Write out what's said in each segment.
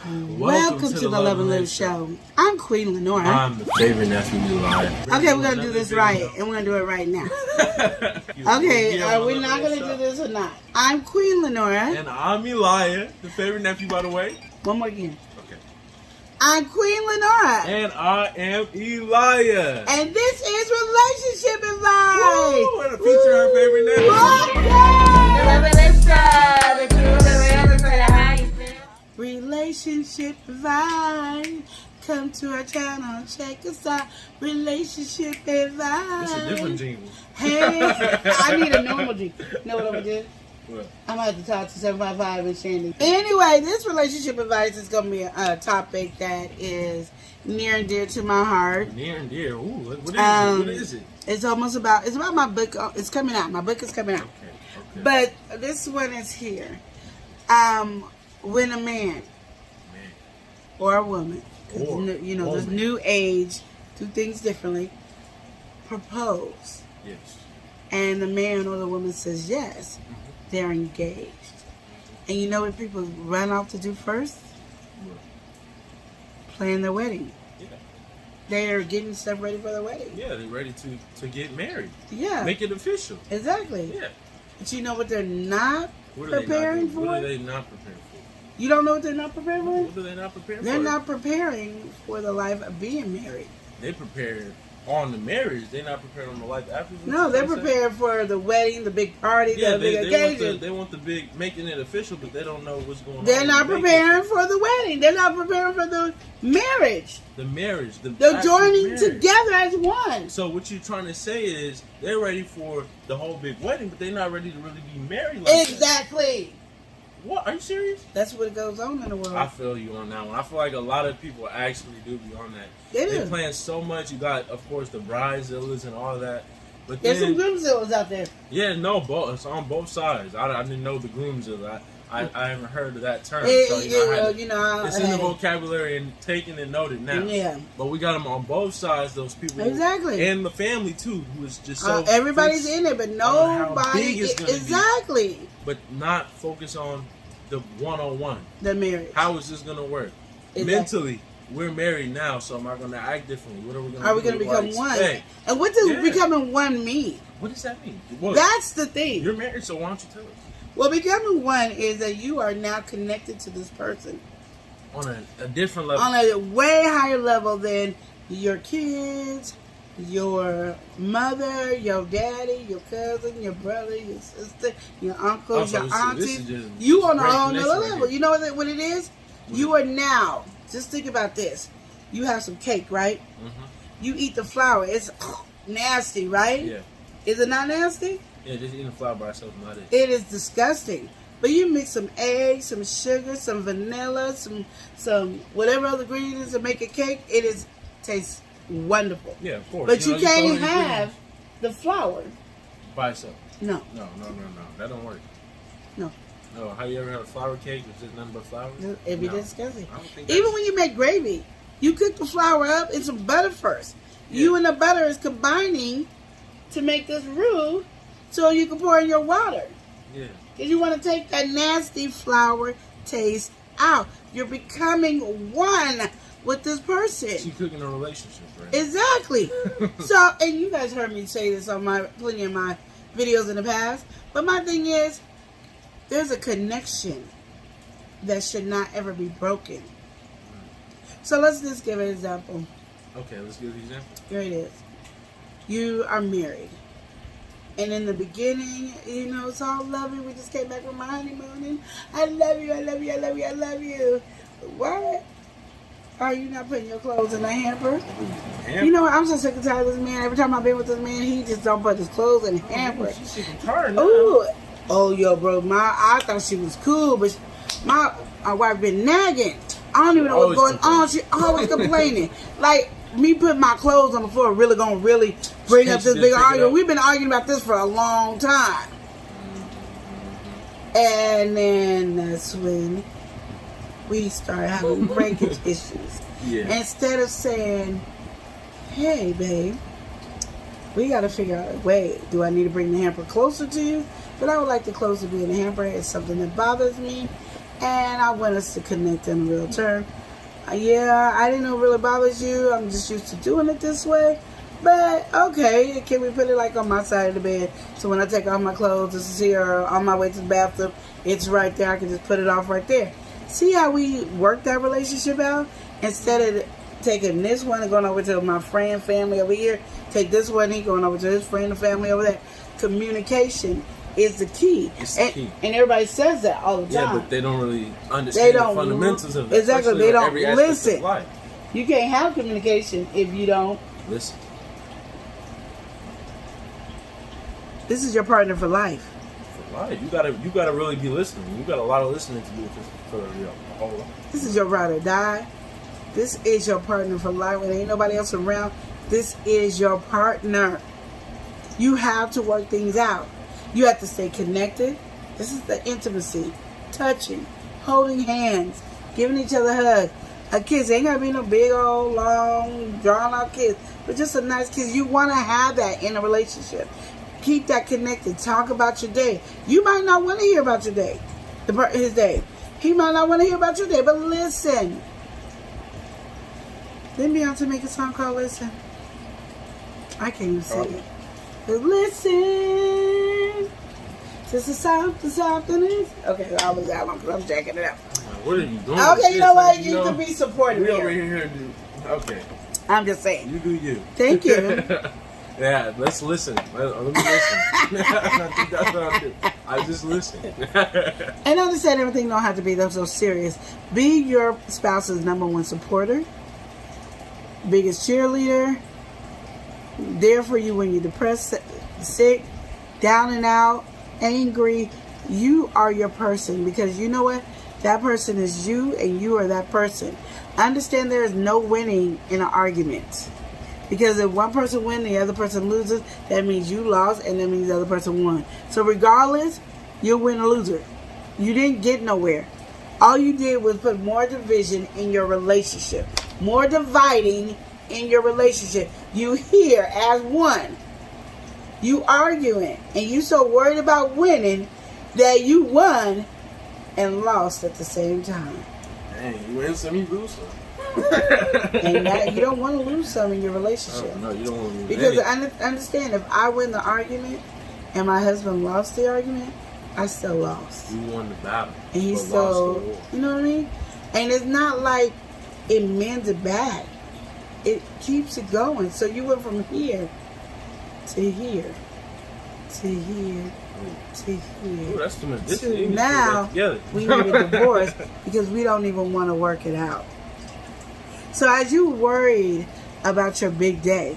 Welcome to the Love and Live Show. I'm Queen Lenora. I'm the favorite nephew, 𝒿ᴏ. Okay, we're going to do this right, and we're going to do it right now. Okay, are we not going to do this or not? I'm Queen Lenora. And I'm 𝒿ᴏ, the favorite nephew, by the way. One more again. Okay. I'm Queen Lenora. And I am 𝒿ᴏ. And this is Relationship Advice. Woo! We're going to feature her favorite nephew. Relationship Advice. Come to our channel, check us out. Relationship Advice. It's a different jingle. Hey, I need a normal jingle. You know what I'm going to do? What? I'm going to have to talk to 755 and Shandy. Anyway, this relationship advice is going to be a topic that is near and dear to my heart. Near and dear. Ooh, what is it? It's about my book. It's coming out. My book is coming out. Okay. But this one is here. When a man or a woman, this new age, do things differently, propose. Yes. And the man or the woman says yes. They're engaged. And you know what people run out to do first? Plan their wedding. Yeah. They're getting stuff ready for the wedding. Yeah, they're ready to get married. Yeah. Make it official. Exactly. Yeah. But you know what they're not preparing for? What are they not preparing for? You don't know what they're not preparing for? What are they not preparing for? They're not preparing for the life of being married. They prepared on the marriage. They're not prepared on the life after. No, they're prepared for the wedding, the big party, the big occasion. They want the big, making it official, but they don't know what's going on. They're not preparing for the wedding. They're not preparing for the marriage. The marriage. They're joining together as one. So what you're trying to say is they're ready for the whole big wedding, but they're not ready to really be married like Exactly. that. What? Are you serious? That's what goes on in the world. I feel you on that one. I feel like a lot of people actually do be on that. They plan so much. You got, of course, the bridezillas and all that. But there's some groomzillas out there. Yeah, no, it's on both sides. I didn't know the groomzilla. I haven't heard of that term. So, it's in the vocabulary and taken and noted now. Yeah. But we got them on both sides, those people. Exactly. And the family, too, who is just so... everybody's in it, but nobody... Exactly. Be, but not focus on the one-on-one. The marriage. How is this going to work? Exactly. Mentally, we're married now, so am I going to act differently? What are we going to do? Are we going to become one? And what does becoming one mean? What does that mean? That's the thing. You're married, so why don't you tell us? Well, becoming one is that you are now connected to this person. On a different level. On a way higher level than your kids, your mother, your daddy, your cousin, your brother, your sister, your uncles, your aunties. You on a whole nother level. You know what it is? You are now, just think about this. You have some cake, right? Mm-hmm. You eat the flour. It's nasty, right? Yeah. Is it not nasty? Yeah, just eating flour by itself, not it. It is disgusting. But you mix some eggs, some sugar, some vanilla, some whatever other ingredients to make a cake. Tastes wonderful. Yeah, of course. But you can't have the flour by itself. No. No. That don't work. No. No. Have you ever had a flour cake? It's just nothing but flour? It'd be disgusting. Even when you make gravy, you cook the flour up in some butter first. Yeah. You and the butter is combining to make this roux so you can pour in your water. Yeah. Because you want to take that nasty flour taste out. You're becoming one with this person. She's cooking a relationship, right? Exactly. So, and you guys heard me say this on plenty of my videos in the past. But my thing is, there's a connection that should not ever be broken. So let's just give an example. Okay, let's give an example. Here it is. You are married. And in the beginning, it's all loving. We just came back from my honeymoon. And I love you, I love you, I love you, I love you. Why are you not putting your clothes in a hamper? You know what? I'm so sick and tired of this man. Every time I've been with this man, he just don't put his clothes in a hamper. She's sick and tired now. Ooh. Oh, yo, bro. I thought she was cool, but my wife been nagging. I don't even know what's going on. She always complaining. Like, me putting my clothes on the floor gonna bring up this big argument. We've been arguing about this for a long time. And then that's when we start having breakage issues. Yeah. Instead of saying, hey, babe, we got to figure out a way. Do I need to bring the hamper closer to you? But I would like the clothes to be in the hamper. It's something that bothers me. and I want us to connect in a real term. Yeah, I didn't know it really bothers you. I'm just used to doing it this way. But, okay, can we put it like on my side of the bed? So when I take off my clothes, this is here, or on my way to the bathroom, it's right there. I can just put it off right there. See how we work that relationship out? Instead of taking this one and going over to my friend, family over here, take this one, he going over to his friend and family over there. Communication is the key. It's the key. And everybody says that all the time. Yeah, but they don't really understand the fundamentals of that. Exactly. They don't listen. Life. You can't have communication if you don't listen. This is your partner for life. For life. You gotta really be listening. You got a lot of listening to do for the whole life. This is your ride or die. This is your partner for life. When ain't nobody else around, this is your partner. You have to work things out. You have to stay connected. This is the intimacy. Touching. Holding hands. Giving each other a hug. A kiss. Ain't gotta be no big old, long, drawn out kiss. But just a nice kiss. You want to have that in a relationship. Keep that connected. Talk about your day. You might not want to hear about your day. His day. He might not want to hear about your day. But listen. Didn't Beyonce make a song called Listen? I can't even say it. But listen. This is something is. Okay, I was out because I'm checking it out. What are you doing? Okay, you know what? You can be supportive we here. Over here, dude. Okay. I'm just saying. You do you. Thank you. Yeah, let's listen. Let me listen. I think that's what I do. I just listen. And understand everything don't have to be so serious. Be your spouse's #1 supporter, biggest cheerleader, there for you when you're depressed, sick, down and out, angry. You are your person, because you know what? That person is you, and you are that person. Understand there is no winning in an argument. Because if one person wins, the other person loses, that means you lost, and that means the other person won. So regardless, you'll win or loser. You didn't get nowhere. All you did was put more division in your relationship. More dividing in your relationship. You here as one. You arguing. And you so worried about winning that you won and lost at the same time. Dang, you win some, you lose some. And that, you don't want to lose some in your relationship. Oh, no, you don't want to lose because any. I understand, if I win the argument and my husband lost the argument, I still lost. You won the battle. And he still, you know what I mean? And it's not like it mends it back. It keeps it going. So you went from here to here to here to here. Ooh, that's too much. To now we need a divorce because we don't even want to work it out. So as you worried about your big day,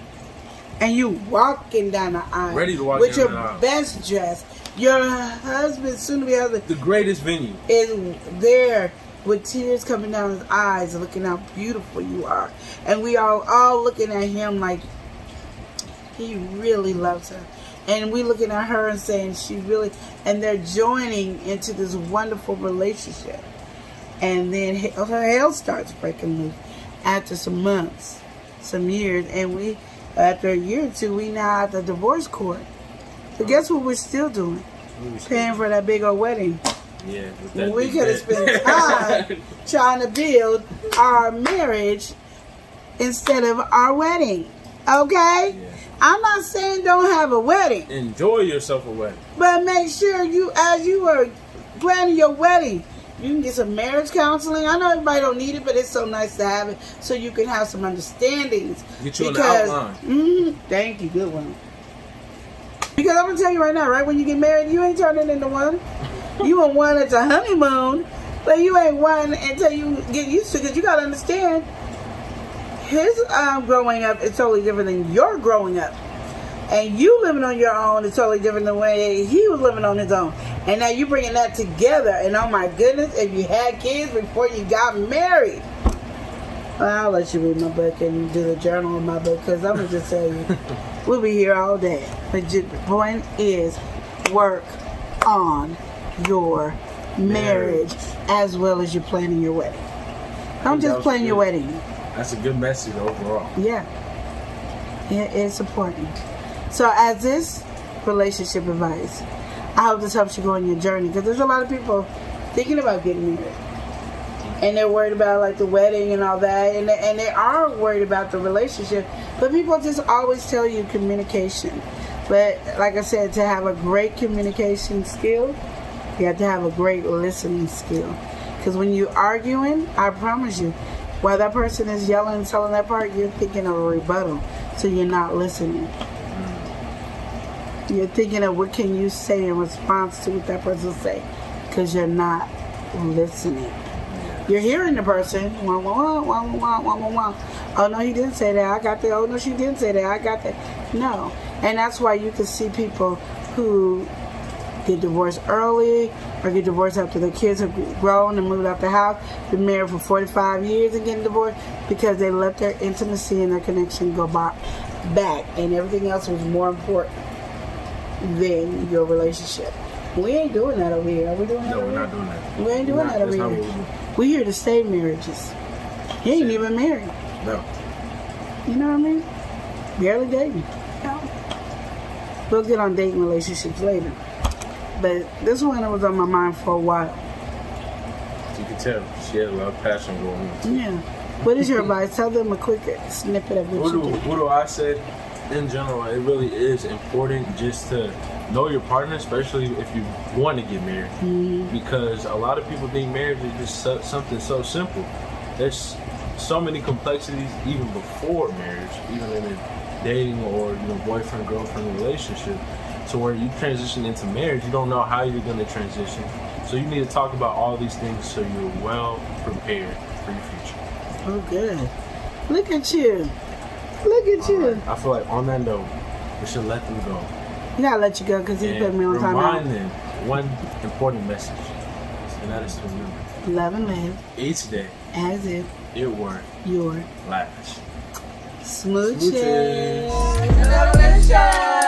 and you walking down the aisle, ready to walk with down your the aisle, best dress, your husband, soon to be husband, the greatest venue, is there with tears coming down his eyes, looking how beautiful you are, and we are all looking at him like he really loves her, and we looking at her and saying she really, and they're joining into this wonderful relationship, and then her hell starts breaking loose. After some months, some years, and after a year or two, we now at the divorce court. But guess what we're still doing? Paying for that big old wedding. Yeah. We could have spent time trying to build our marriage instead of our wedding. Okay? Yeah. I'm not saying don't have a wedding. Enjoy yourself a wedding. But make sure you, as you are planning your wedding, you can get some marriage counseling. I know everybody don't need it, but it's so nice to have it so you can have some understandings. Get you on the outline. Thank you. Good one. Because I'm going to tell you right now, right, when you get married, you ain't turning into one. You want one at the honeymoon, but you ain't one until you get used to it. Because you got to understand, his growing up is totally different than your growing up. And you living on your own is totally different than the way he was living on his own. And now you bringing that together. And oh my goodness, if you had kids before you got married. Well, I'll let you read my book and do the journal of my book. Because I'm going to just tell you, we'll be here all day. But the point is, work on your marriage as well as you're planning your wedding. Don't just plan your wedding. That's a good message overall. Yeah. It's important. So as this relationship advice, I hope this helps you go on your journey, because there's a lot of people thinking about getting married. And they're worried about like the wedding and all that, and they are worried about the relationship. But people just always tell you communication. But like I said, to have a great communication skill, you have to have a great listening skill. Because when you're arguing, I promise you, while that person is yelling and telling that part, you're thinking of a rebuttal. So you're not listening. You're thinking of what can you say in response to what that person say. Because you're not listening. You're hearing the person. Wah, wah, wah, wah, wah, wah, wah. Oh, no, he didn't say that. I got that. Oh, no, she didn't say that. I got that. No. And that's why you can see people who get divorced early or get divorced after their kids have grown and moved out the house, been married for 45 years and getting divorced because they let their intimacy and their connection go back and everything else was more important than your relationship. We ain't doing that over here. Are we doing that over here? No, we're not doing that. We ain't doing that over here. We here to save marriages. He ain't even married. No. You know what I mean? Barely dating. No. We'll get on dating relationships later. But this one was on my mind for a while. You can tell she had a lot of passion going on. Yeah. What is your advice? Tell them a quick snippet of what you do. What do I say? In general, it really is important just to know your partner, especially if you want to get married. Mm-hmm. Because a lot of people think marriage is just something so simple. There's so many complexities even before marriage, even in a dating or boyfriend girlfriend relationship. So where you transition into marriage, you don't know how you're going to transition. So you need to talk about all these things so you're well prepared for your future. Oh, good. Look at you. Look at you. Right. I feel like on that note, we should let them go. You gotta let you go because you put me on time out. Remind them one important message, and that is to remember: love and live each day as if it were your last. Smooches. Smooches.